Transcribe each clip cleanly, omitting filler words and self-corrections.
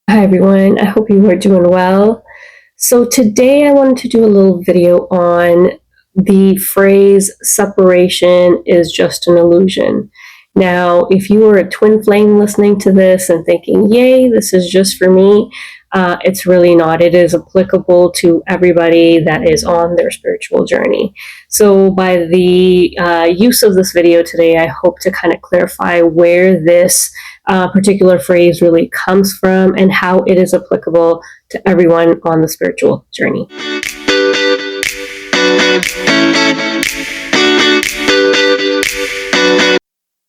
Hi everyone, I hope you are doing well. So today I wanted to do a little video on the phrase separation is just an illusion. Now, if you are a twin flame listening to this and thinking, yay, this is just for me, it's really not. It is applicable to everybody that is on their spiritual journey. So, by the use of this video today, I hope to kind of clarify where this particular phrase really comes from and how it is applicable to everyone on the spiritual journey.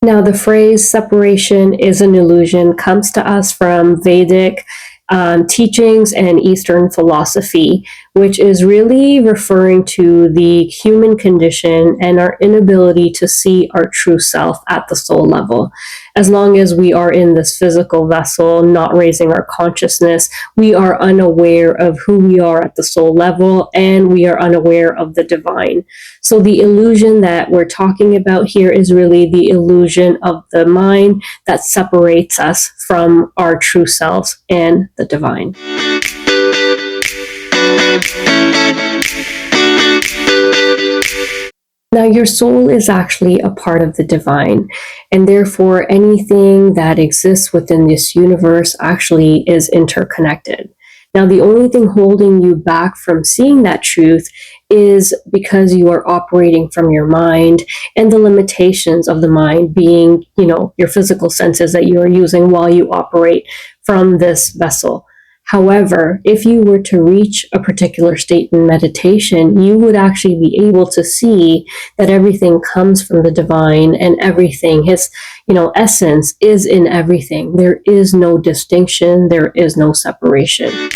Now, the phrase separation is an illusion comes to us from Vedic teachings and Eastern philosophy, which is really referring to the human condition and our inability to see our true self at the soul level. As long as we are in this physical vessel, not raising our consciousness, we are unaware of who we are at the soul level, and we are unaware of the divine. So the illusion that we're talking about here is really the illusion of the mind that separates us from our true selves and the divine. Now, your soul is actually a part of the divine, and therefore anything that exists within this universe actually is interconnected. Now, the only thing holding you back from seeing that truth is because you are operating from your mind and the limitations of the mind being, your physical senses that you are using while you operate from this vessel. However, if you were to reach a particular state in meditation, you would actually be able to see that everything comes from the divine and everything, his, essence is in everything. There is no distinction. There is no separation.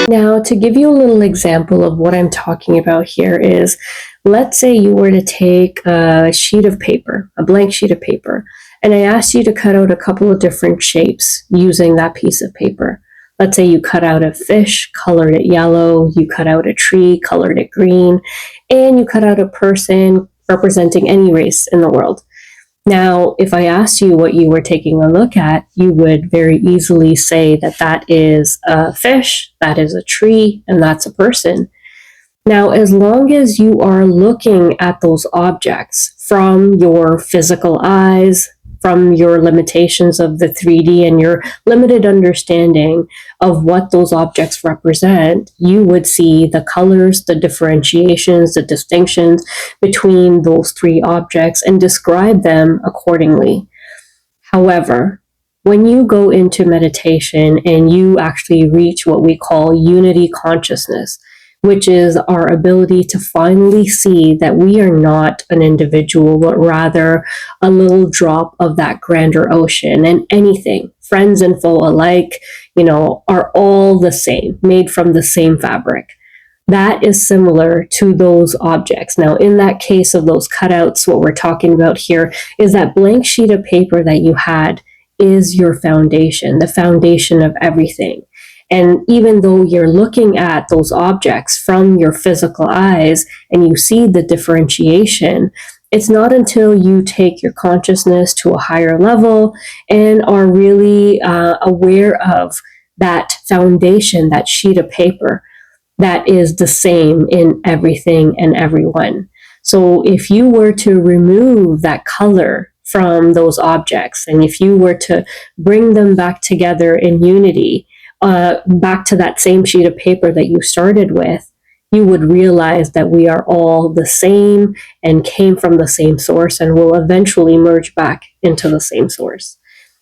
Now, to give you a little example of what I'm talking about here is, let's say you were to take a sheet of paper, a blank sheet of paper, and I asked you to cut out a couple of different shapes using that piece of paper. Let's say you cut out a fish, colored it yellow, you cut out a tree, colored it green, and you cut out a person representing any race in the world. Now, if I asked you what you were taking a look at, you would very easily say that that is a fish, that is a tree, and that's a person. Now, as long as you are looking at those objects from your physical eyes, from your limitations of the 3D and your limited understanding of what those objects represent, you would see the colors, the differentiations, the distinctions between those three objects and describe them accordingly. However, when you go into meditation and you actually reach what we call unity consciousness, which is our ability to finally see that we are not an individual, but rather a little drop of that grander ocean, and anything, friends and foe alike, are all the same, made from the same fabric. That is similar to those objects. Now, in that case of those cutouts, what we're talking about here is that blank sheet of paper that you had is your foundation, the foundation of everything. And even though you're looking at those objects from your physical eyes and you see the differentiation, it's not until you take your consciousness to a higher level and are really aware of that foundation, that sheet of paper, that is the same in everything and everyone. So if you were to remove that color from those objects, and if you were to bring them back together in unity, back to that same sheet of paper that you started with, you would realize that we are all the same and came from the same source and will eventually merge back into the same source.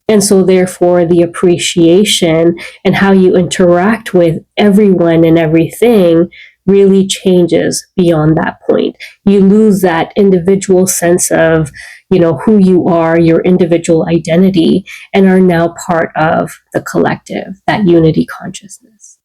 And so therefore the appreciation and how you interact with everyone and everything really changes beyond that point. You lose that individual sense of, who you are, your individual identity, and are now part of the collective, that unity consciousness.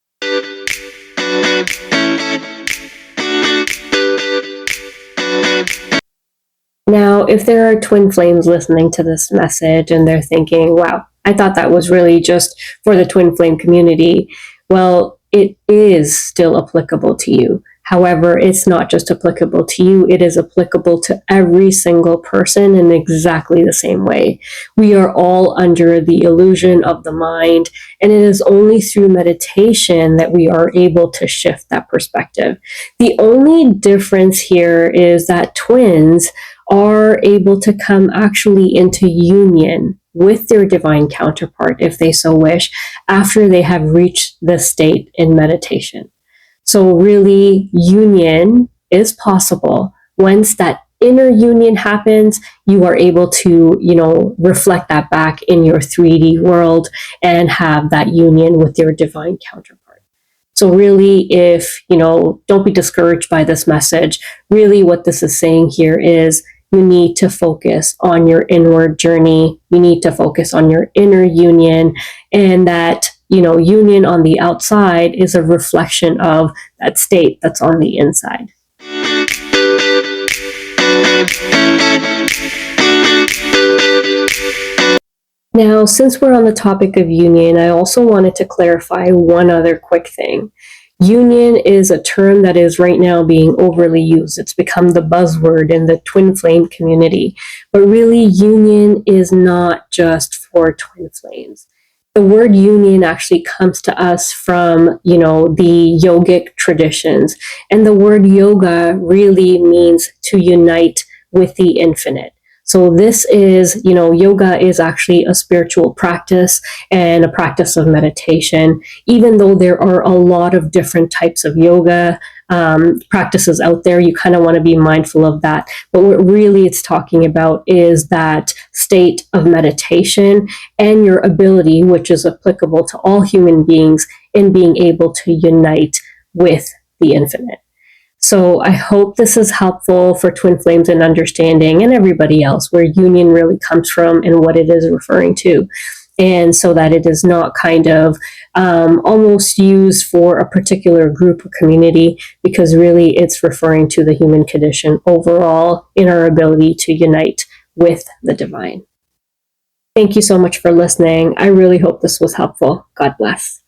Now, if there are twin flames listening to this message and they're thinking, wow, I thought that was really just for the twin flame community, well, it is still applicable to you. However, it's not just applicable to you, it is applicable to every single person in exactly the same way. We are all under the illusion of the mind, and it is only through meditation that we are able to shift that perspective. The only difference here is that twins are able to come actually into union with their divine counterpart, if they so wish, after they have reached this state in meditation. So really, union is possible. Once that inner union happens, you are able to, reflect that back in your 3D world and have that union with your divine counterpart. So really, if, don't be discouraged by this message. Really what this is saying here is you need to focus on your inward journey. You need to focus on your inner union, and that, union on the outside is a reflection of that state that's on the inside. Now, since we're on the topic of union, I also wanted to clarify one other quick thing. Union is a term that is right now being overly used. It's become the buzzword in the twin flame community. But really, union is not just for twin flames. The word union actually comes to us from, the yogic traditions. And the word yoga really means to unite with the infinite. So this is, yoga is actually a spiritual practice and a practice of meditation, even though there are a lot of different types of yoga practices out there. You kind of want to be mindful of that. But what really it's talking about is that state of meditation and your ability, which is applicable to all human beings, in being able to unite with the infinite. So I hope this is helpful for twin flames in understanding, and everybody else, where union really comes from and what it is referring to. And so that it is not kind of almost used for a particular group or community, because really it's referring to the human condition overall in our ability to unite with the divine. Thank you so much for listening. I really hope this was helpful. God bless.